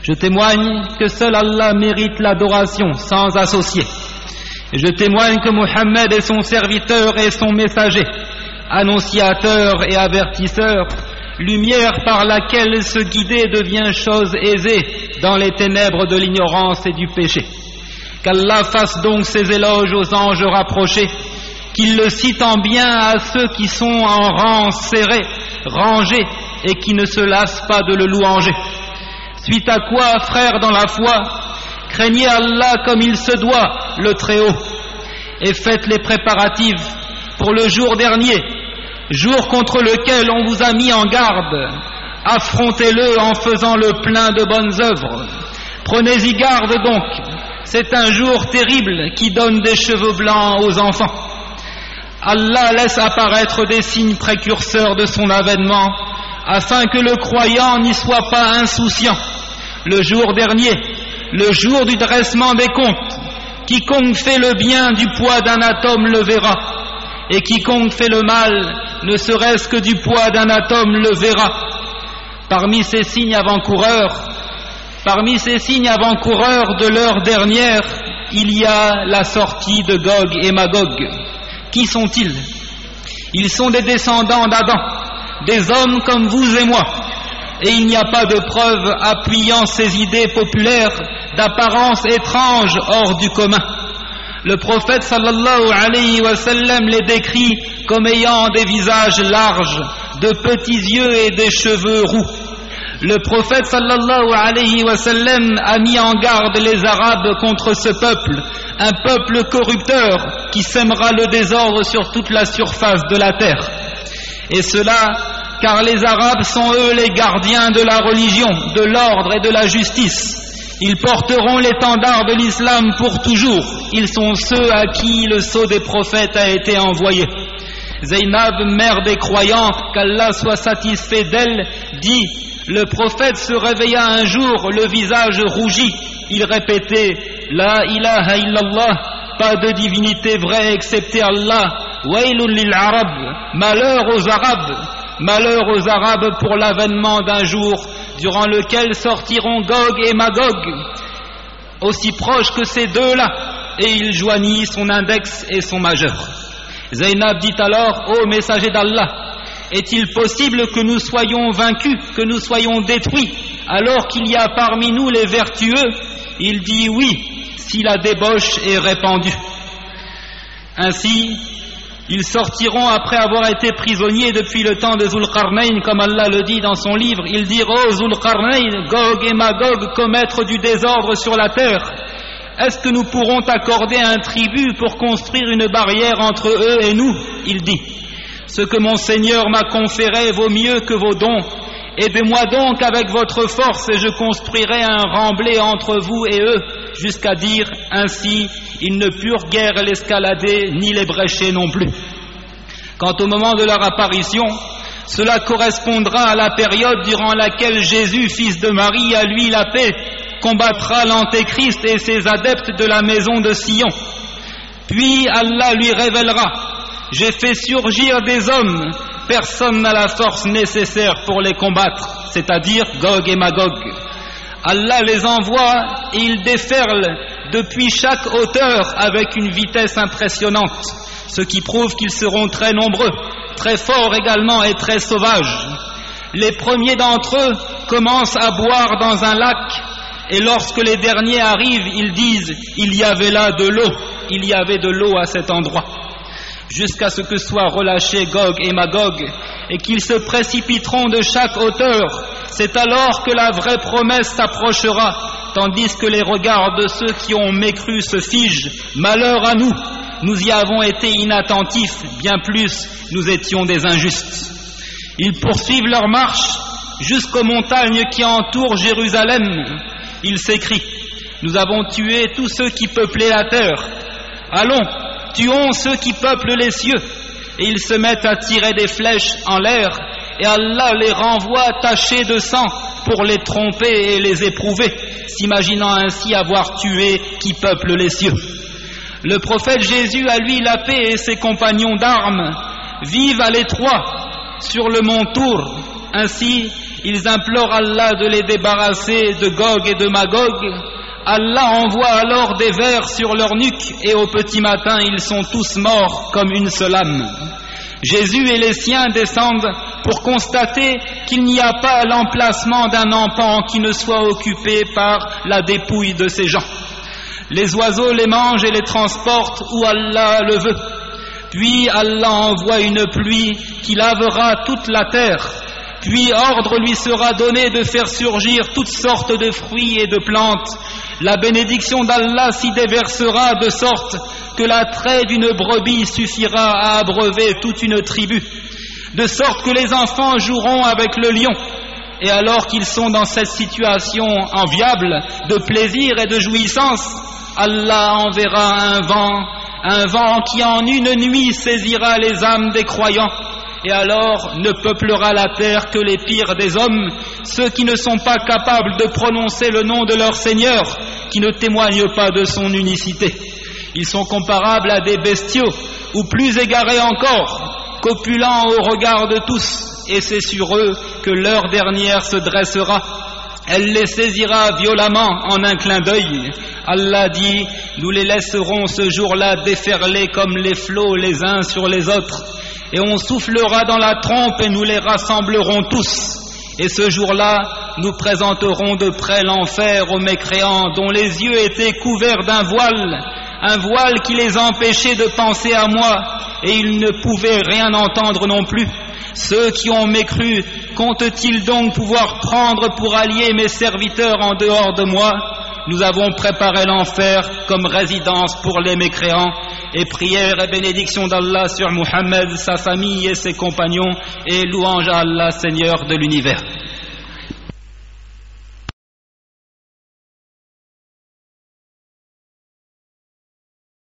Je témoigne que seul Allah mérite l'adoration sans associé. Et je témoigne que Mohammed est son serviteur et son messager, annonciateur et avertisseur, lumière par laquelle se guider devient chose aisée dans les ténèbres de l'ignorance et du péché. Qu'Allah fasse donc ses éloges aux anges rapprochés, qu'il le cite en bien à ceux qui sont en rang serré, rangés, et qui ne se lassent pas de le louanger. Suite à quoi, frères dans la foi, craignez Allah comme il se doit, le Très-Haut, et faites les préparatifs pour le jour dernier, jour contre lequel on vous a mis en garde. Affrontez-le en faisant le plein de bonnes œuvres. Prenez-y garde donc, c'est un jour terrible qui donne des cheveux blancs aux enfants. Allah laisse apparaître des signes précurseurs de son avènement, afin que le croyant n'y soit pas insouciant. Le jour dernier, le jour du dressement des comptes, quiconque fait le bien du poids d'un atome le verra, et quiconque fait le mal, ne serait-ce que du poids d'un atome le verra. Parmi ces signes avant-coureurs de l'heure dernière, il y a la sortie de Gog et Magog. Qui sont-ils? Ils sont des descendants d'Adam, des hommes comme vous et moi, et il n'y a pas de preuve appuyant ces idées populaires d'apparence étrange hors du commun. Le prophète sallallahu alayhi wa sallam les décrit comme ayant des visages larges, de petits yeux et des cheveux roux. Le prophète sallallahu alayhi wa sallam a mis en garde les Arabes contre ce peuple, un peuple corrupteur qui sèmera le désordre sur toute la surface de la terre. Et cela car les Arabes sont eux les gardiens de la religion, de l'ordre et de la justice. Ils porteront l'étendard de l'islam pour toujours. Ils sont ceux à qui le sceau des prophètes a été envoyé. Zaynab, mère des croyants, qu'Allah soit satisfait d'elle, dit: le prophète se réveilla un jour, le visage rougi. Il répétait: La ilaha illallah, pas de divinité vraie excepté Allah. Waylun lil Arab, malheur aux Arabes pour l'avènement d'un jour durant lequel sortiront Gog et Magog, aussi proches que ces deux-là. Et il joignit son index et son majeur. Zaynab dit alors: ô messager d'Allah, est-il possible que nous soyons vaincus, que nous soyons détruits, alors qu'il y a parmi nous les vertueux? Il dit: oui, si la débauche est répandue. Ainsi, ils sortiront après avoir été prisonniers depuis le temps de Zulqarnayn, comme Allah le dit dans son livre. Il dit: ô Zulqarnayn, Gog et Magog commettre du désordre sur la terre. Est-ce que nous pourrons t'accorder un tribut pour construire une barrière entre eux et nous? Il dit: ce que mon Seigneur m'a conféré vaut mieux que vos dons. Aidez-moi donc avec votre force et je construirai un remblai entre vous et eux, jusqu'à dire: ainsi, ils ne purent guère l'escalader ni les brécher non plus. Quant au moment de leur apparition, cela correspondra à la période durant laquelle Jésus, fils de Marie, à lui la paix, combattra l'Antéchrist et ses adeptes de la maison de Sion. Puis Allah lui révélera: j'ai fait surgir des hommes, personne n'a la force nécessaire pour les combattre, c'est-à-dire Gog et Magog. Allah les envoie et ils déferlent depuis chaque hauteur avec une vitesse impressionnante, ce qui prouve qu'ils seront très nombreux, très forts également et très sauvages. Les premiers d'entre eux commencent à boire dans un lac, et lorsque les derniers arrivent, ils disent: il y avait là de l'eau, il y avait de l'eau à cet endroit. Jusqu'à ce que soient relâchés Gog et Magog et qu'ils se précipiteront de chaque hauteur. C'est alors que la vraie promesse s'approchera, tandis que les regards de ceux qui ont mécru se figent. Malheur à nous, nous y avons été inattentifs, bien plus nous étions des injustes. Ils poursuivent leur marche jusqu'aux montagnes qui entourent Jérusalem. Ils s'écrient: nous avons tué tous ceux qui peuplaient la terre. Allons, tuons ceux qui peuplent les cieux. Et ils se mettent à tirer des flèches en l'air, et Allah les renvoie tachés de sang pour les tromper et les éprouver, s'imaginant ainsi avoir tué qui peuple les cieux. Le prophète Jésus, à lui la paix, et ses compagnons d'armes vivent à l'étroit sur le mont Tour. Ainsi, ils implorent Allah de les débarrasser de Gog et de Magog. Allah envoie alors des vers sur leur nuque et au petit matin ils sont tous morts comme une seule âme. Jésus et les siens descendent pour constater qu'il n'y a pas l'emplacement d'un enfant qui ne soit occupé par la dépouille de ces gens. Les oiseaux les mangent et les transportent où Allah le veut. Puis Allah envoie une pluie qui lavera toute la terre. Puis ordre lui sera donné de faire surgir toutes sortes de fruits et de plantes. La bénédiction d'Allah s'y déversera de sorte que l'attrait d'une brebis suffira à abreuver toute une tribu. De sorte que les enfants joueront avec le lion. Et alors qu'ils sont dans cette situation enviable de plaisir et de jouissance, Allah enverra un vent qui en une nuit saisira les âmes des croyants. Et alors ne peuplera la terre que les pires des hommes, ceux qui ne sont pas capables de prononcer le nom de leur Seigneur, qui ne témoignent pas de son unicité. Ils sont comparables à des bestiaux, ou plus égarés encore, qu'opulents au regard de tous, et c'est sur eux que l'heure dernière se dressera. Elle les saisira violemment en un clin d'œil. Allah dit, nous les laisserons ce jour-là déferler comme les flots les uns sur les autres. Et on soufflera dans la trompe et nous les rassemblerons tous. Et ce jour-là, nous présenterons de près l'enfer aux mécréants dont les yeux étaient couverts d'un voile qui les empêchait de penser à moi, et ils ne pouvaient rien entendre non plus. Ceux qui ont mécru, comptent-ils donc pouvoir prendre pour alliés mes serviteurs en dehors de moi? Nous avons préparé l'enfer comme résidence pour les mécréants. Et prière et bénédiction d'Allah sur Muhammad, sa famille et ses compagnons, et louange à Allah, Seigneur de l'univers.